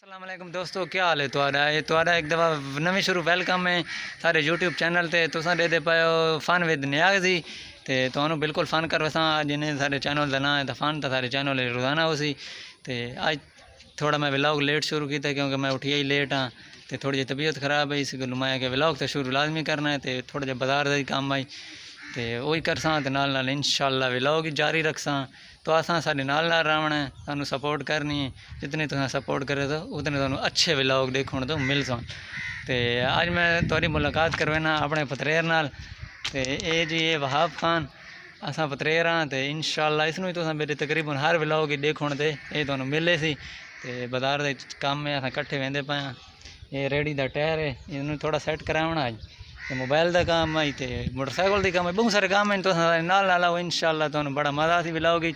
अस्सलाम वालेकुम दोस्तों, क्या हाल है तुम्हारा। ये तुम्हारा एक दफ़ा नवी शुरू वेलकम है सारे यूट्यूब चैनल ते तुसां दे पाए हो फन विद नियाजी ते तुहानू बिल्कुल फन करवासां। अज इन्हें सारे चैनल का नाम है तो फन तो सारे चैनल रोज़ाना उसी ते अज थोड़ा मैं व्लॉग लेट शुरू किया क्योंकि मैं उठिया ही लेट हाँ तो थोड़ी जी तबीयत खराब है। इस गल मैं कि व्लॉग तो शुरू लाजमी करना है तो थोड़ा जहा बाजार का ही काम आई तो वही करसा तो नाल इंशाअल्लाह व्लॉग ही जारी रखसा। तो असा साढ़े नाल रहना है, सानू सपोर्ट करनी है। जितनी तुम सपोर्ट करे तो उतने तुम अच्छे व्लॉग देखने तो मिल सन। तो अज मैं तुहारी मुलाकात करवाना अपने पतरेर नाल तो ये जी ये वहाब खान असा पतरेर हाँ तो इंशाअल्लाह इसनू ही तुम मेरे तकरीबन हर व्लॉग ही देखने दे ये तुहानू मिले सी। तो बाजार के काम में असा कट्ठे वेंदे पे हाँ। ये रेहड़ी का टायर है इनू थोड़ा सैट करावना अज तो मोबाइल का काम है तो मोटरसाइकिल का काम है बहुत सारे काम हैं। तो नाल आओ इंशाअल्लाह तुहानू बड़ा मज़ा आती व्लॉग ही।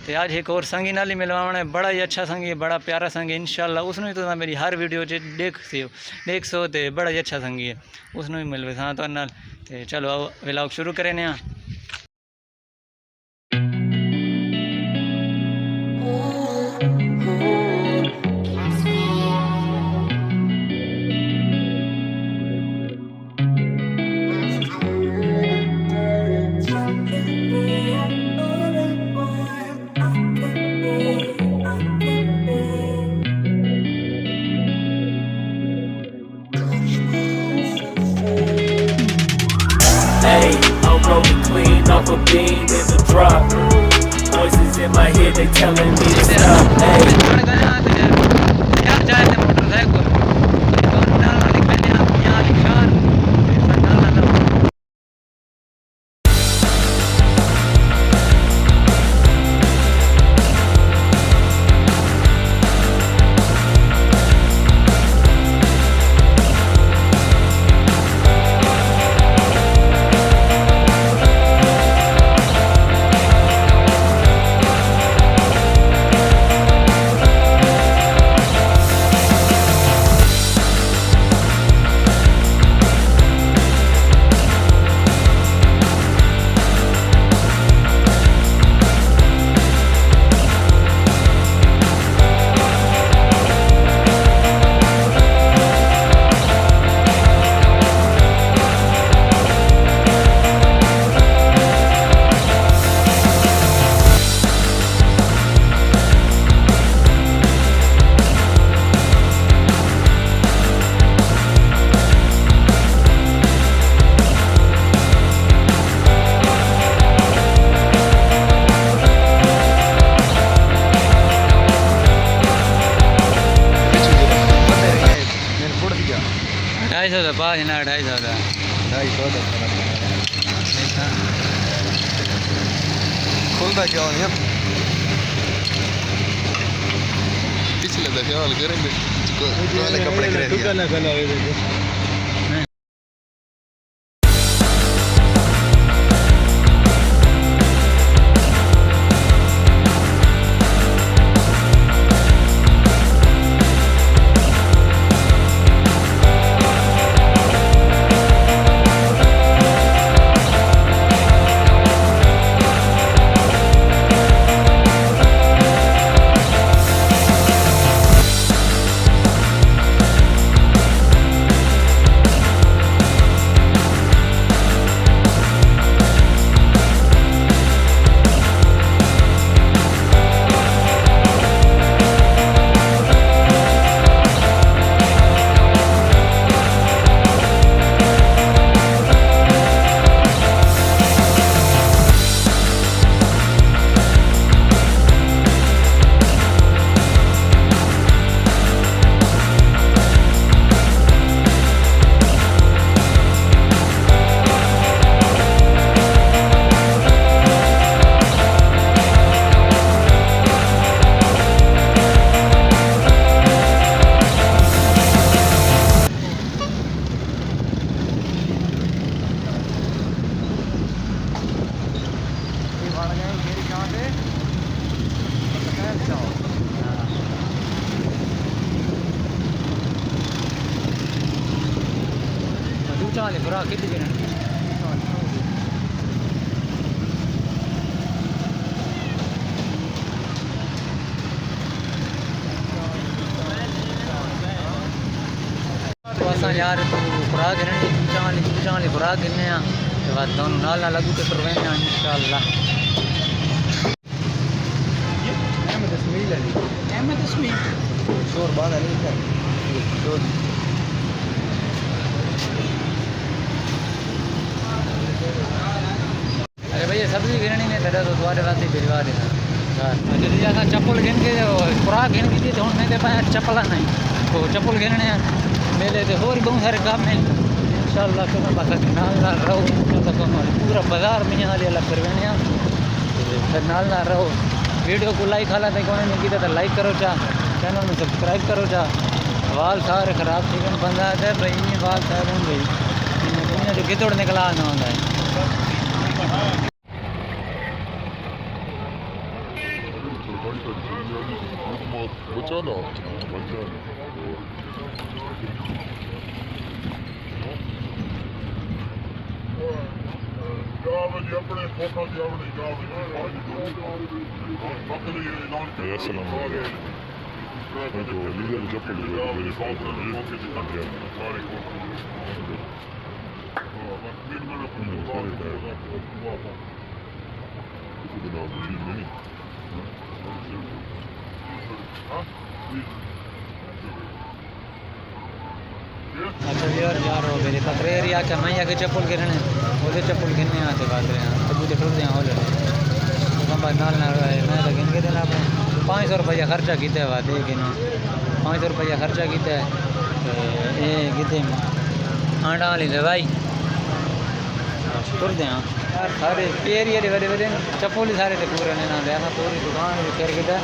तो अज एक और संगी नाल ही मिलवाना है, बड़ा ही अच्छा संगी है, बड़ा प्यारा संगी इंशाअल्लाह उसनू ही तो मेरी हर वीडियो देख सो तो बड़ा ही अच्छा संगी है उसनू ही मिलवे हाँ तो नाल। तो चलो आओ व्लॉग शुरू करें हाँ। Hey, I'm rolling clean off a beam in the drop. Voices in my head, they telling me to stop. Hey. ढाई सौ पाँच ना 250 खुलता क्या हो यार पिछले दफे वाल करेंगे कपड़े करे बुरा कितने यार तू खुराक गिननी चूचा वाली खुराक गिनने तो बाद दोनों नाल नाल लगू के करवाने इंशाअल्लाह। अहमद इस्माइल अली अहमद इस्माइल शोर बांधा नहीं था शोर अरे भैया सब्जी गिननी में तेरा तो तुम्हारे पास ही भिजवा देना जल्दी जैसा चप्पल गिन के खुराक गिन की थी तो हूँ मेरे पास चप्पल नहीं तो चप्पल गिनने मेरे तो होर बहुत सारे काम है इंशाअल्लाह तो मैं बस नाल नाल रहो पूरा बाजार में यहाँ अलग करवाने फिर नाल नाल रहो। वीडियो को लाइक हालात है कौन नहीं किया तो लाइक करो चा चैनल में सब्सक्राइब करो चा। वाल सारे ख़राब थी बंदा है भाई ये वाल साहब हूँ भाई दुनिया जो कितोड़ निकला ना होता है। बचाना अच्छा यार यार हो मेरे तकरीर या क्या मैं आके चप्पल गिरने वो चप्पल गिरने आते बात रहे हैं तब मुझे ठुर दिया हो जाए तो नाल ना मैं तो गिन के देना अपने 500 रुपया खर्चा किया हुआ दे गिनो 500 रुपया खर्चा किया ये किते आंडा वाली दवाई टुर दें यार सारे एरिया बड़े बड़े चप्पल ही सारे पूरे लेना दे पूरी दुकान फिर किता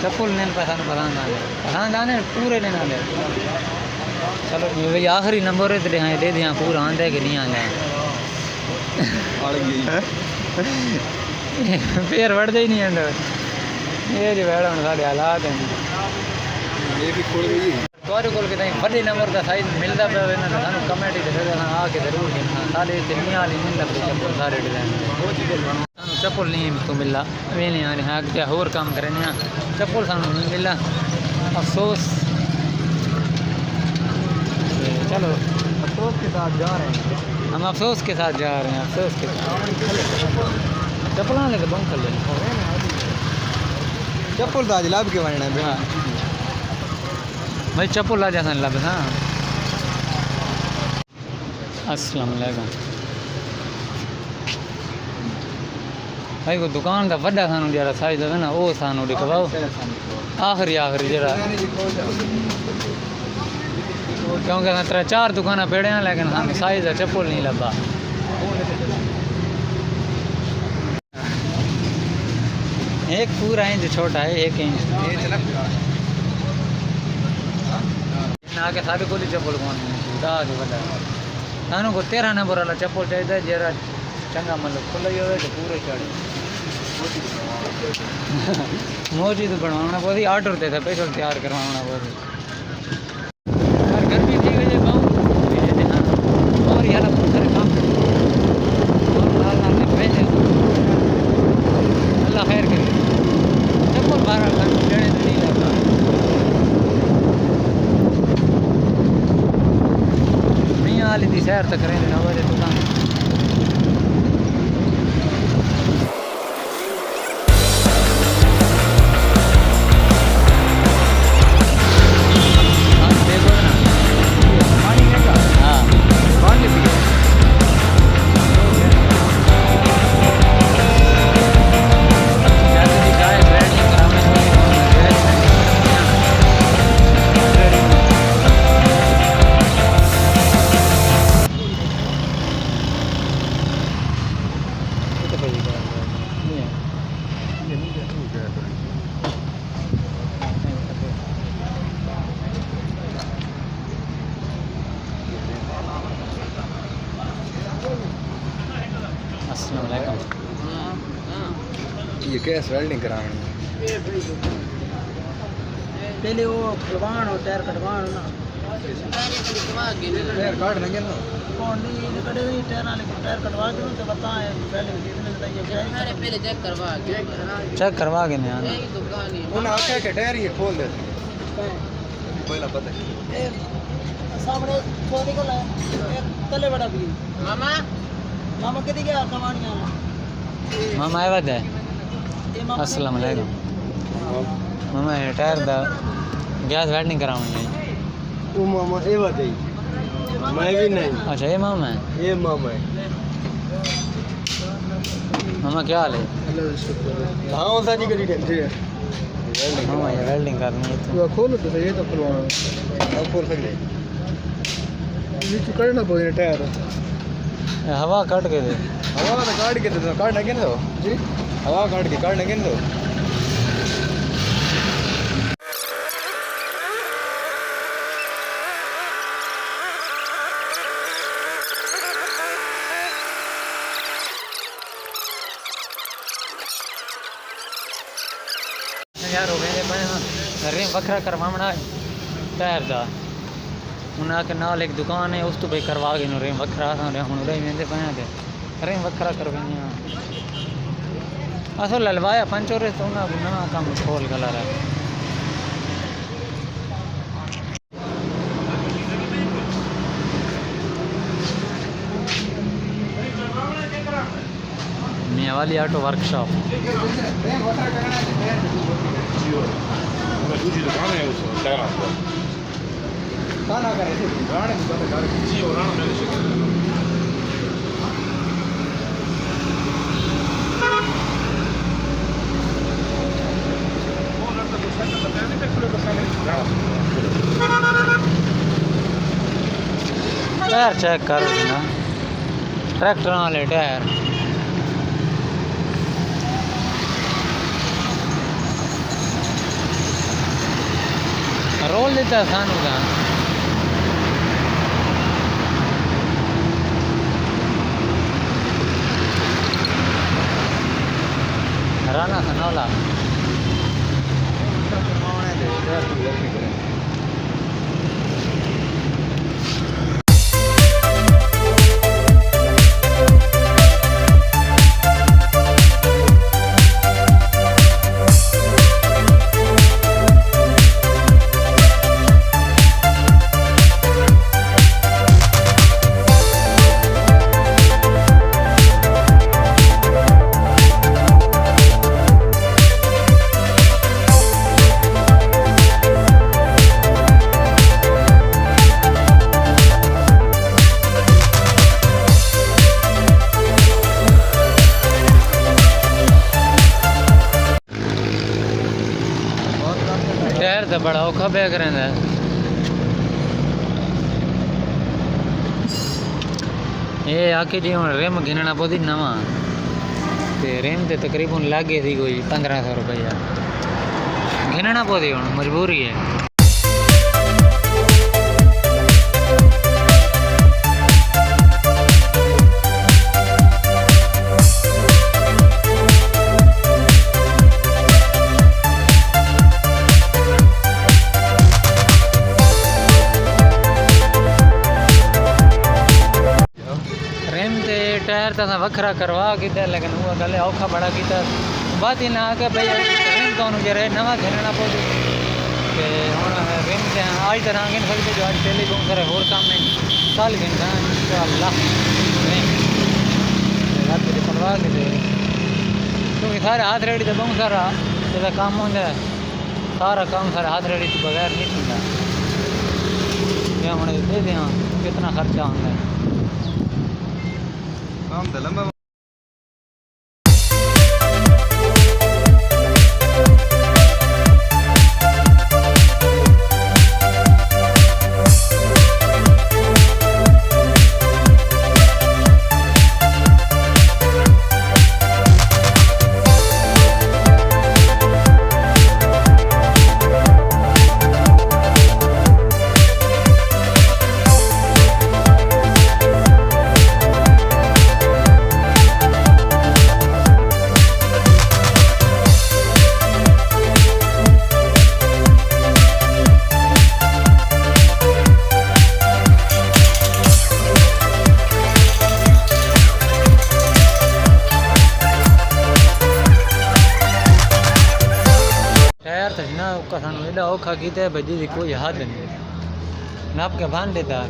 चप्पल लेने पसंद आने पूरे लेना दे। चलो भाई आखिरी नंबर है तेरे हाँ दे दिया पूरा आंदा कि नहीं आंदा फिर बढ़ते ही नहीं अंदर ये जो बैठा हूँ सारे हालात हैं ये भी खोल गई तुहारे कोल कि वड्डे नंबर का साइज मिलता पे ना तो सानू कमेंट आके जरूर देना सारे दुनिया वाली नहीं लगती चप्पल सारे डिजाइन सानू चप्पल नहीं तो मिला वे नहीं आ रहे हैं अगर होर काम करें चप्पल सानू नहीं मिला अफसोस। चलो अफसोस के साथ जा रहे हैं हम अफसोस के साथ जा रहे हैं अफसोस के साथ चप्पल लेकर बंद कर लेना चप्पल तो आज लाभ के बनना है हाँ भाई चप्पल ला जाता लब हाँ। अस्सलाम वालेकुम भाई को दुकान का वड्डा सानू जरा साइज है ना वो सानू दिखवाओ आखिरी जरा क्योंकि अस 3-4 दुकान पेड़े हैं लेकिन हम साइज चप्पल नहीं लभा एक पूरा इंच छोटा है 1 इंच आके सारे को चप्पल कौन दाज बड़ा सानू को 13 नंबर वाला चप्पल चाहिए जरा चंगा मतलब खुला ही हो तो पूरे चढ़े मोजी तो बनवाना पौधी ऑर्डर थे स्पेशल तैयार करवाना पौधी गर्मी थी गई बहुत और यार सारे काम अल्लाह खैर करे चप्पल बारह जड़े तो नहीं लगता मियाँ वाली थी सैर तक करें ना वजह दुकान ये कैस वेल्डिंग करानी पहले वो खुलवान हो टायर कटवान हो ना टायर काट लेंगे ना कौन नहीं कटे हुई टायर कटवा के तो बताएं वेल्डिंग कितने बताइए सारे पहले चेक करवा के नहीं आना उन्हें आख्या के टायर ये खोल देते पहला पता सामने तो निकल है एक तले बड़ा भी मामा मामा कितनी क्या कमानियां मामा आया है अस्सलाम वालेकुम मामा ये टायर दा गैस वेल्डिंग करावनी है वो मामा ये बात है मैं भी नहीं अच्छा ये मामा है ये मामा है मामा क्या हाल है हाँ साजी करी टेंशन है मामा ये वेल्डिंग करनी है तू खोलो तो सही है तो खुलवाना अब खोल सकते ये तो करना पड़ेगा टायर हवा कट के दे हवा तो काट के तो काटना क्या दो जी हवा काट के काटना क्या दो यार हो गए रेम वखरा करवाना टायर का उन्हें आके नाल एक दुकान है उस तो भाई करवा के रेम वखरा हूँ रही वेंदे पे रेम वखरा करवाई असो ललवाया पंचोरे तो उन्हें नवा कम खोल कलर है नियावाली ऑटो वर्कशॉप टायर चेक करो ना ट्रैक्टर वाले टायर रोल देता सानू का राना सनौला टायर तो बड़ा औखा बैग रहता है ये आके जी हम रिम गिनना पौधी नवा ते रिम ते तकरीबन लागे थी कोई 1500 रुपया गिनना पौधी हूँ मजबूरी है टायर तो वखरा करवा किया लेकिन वो गल औखा बड़ा किया बात ही ना आके भाई रिम तो जरा नवा घेरना पौधे हूँ रिम से आज तरह गिन सकते जो आज डेली बहुत सारे होर काम में साल गिनता इंशाअल्लाह करवा के क्योंकि सारे हाथ रेडी तो बहुत सारा जैसा काम होंगे सारा काम सारे हाथ रेडी तो बगैर नहीं होंगे हम दे दें कितना खर्चा होंगे काम तो लंबा टायर तो ना सानू एडा औखा किया भजी की कोई हद नहीं नाप के बांध देता।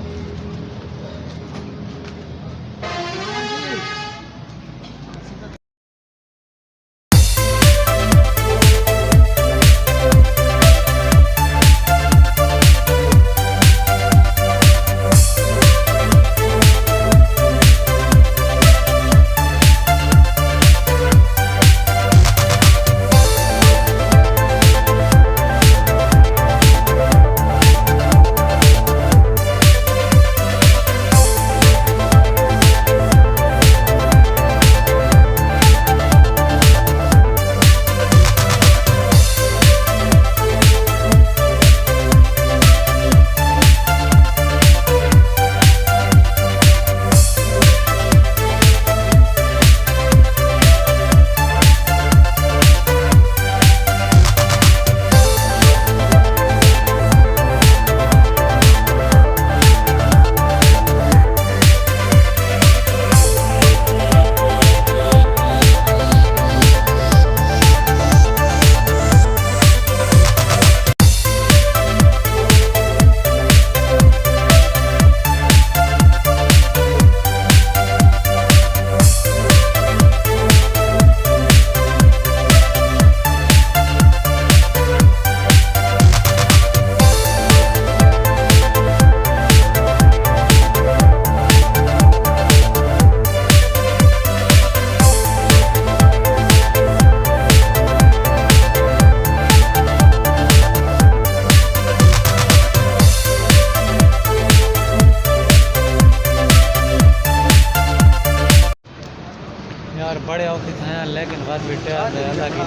यार बड़े ऑफिस हैं लेकिन बस भी टायर अदा की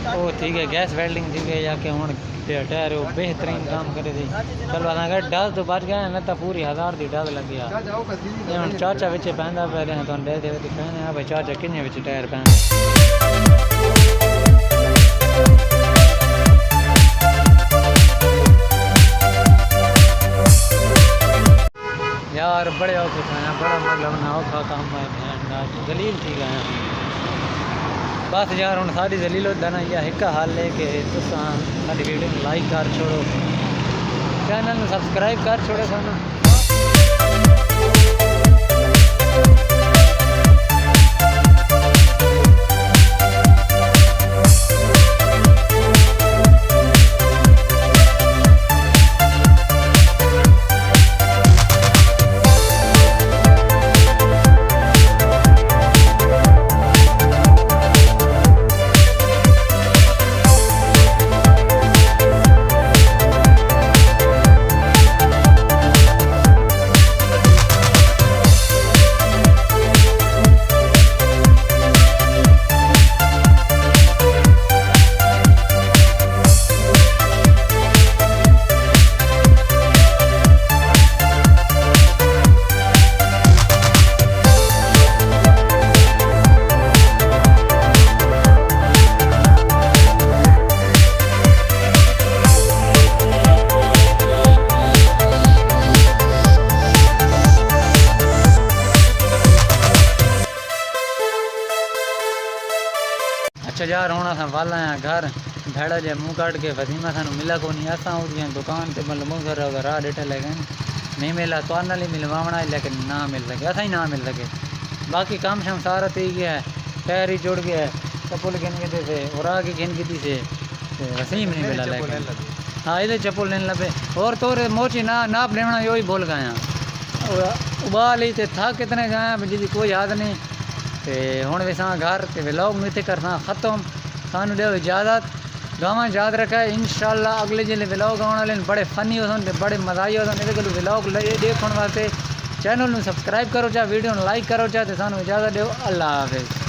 वो ठीक है गैस वेल्डिंग ठीक है या कि हूँ टायर वो बेहतरीन काम करे थी। चलो अगर डस तो बच गए न तो पूरी 1000 की डस लग गया। हम चाचा बिच पैंदा पे रहे तो दे दे कहने भाई चाचा किन्ने बिच टायर पैन यार बड़े ऑफिस हैं बड़ा मतलब ना औखा काम है जलील ठीक है। बस यार हूँ सारी जलील होता ना या एक हाल है कि तुम सारी वीडियो में लाइक कर छोड़ो चैनल में सब्सक्राइब कर छोड़ो सानू। अच्छा यार हूँ अस वाला हैं घर भेड़ा जे मुँह काट के वसीमा सानू मिला को नहीं असा उसकी दुकान पर मतलब मुँह कर राह डेठे लगे नहीं मिला तो ही मिलवाना लेकिन ना मिल सके असा ही ना मिल सके। बाकी काम शाम सारा तो ही गया है टायर ही जुड़ गया है चप्पल गिन गए थे और आगे गिन गई थी वसीम नहीं मिला लेकिन हाँ इधर चप्पल लेने लगे और तो मोची ना नाप लेना यो ही भूल गए उबाल ही थे थक कितने गए जिसकी कोई याद नहीं। तो हूँ वैसा घर तो व्लॉग में इतने करना ख़त्म सानू दो इजाज़त गाँव याद रखा है इंशाल्लाह अगले जिले व्लॉग आने वाले बड़े फनी हो बड़े मज़ाई हो व्लॉग देखने वास्ते चैनल में सब्सक्राइब करो चाहे वीडियो लाइक करो चाहे सानू इजाज़त दो अल्लाह हाफिज़।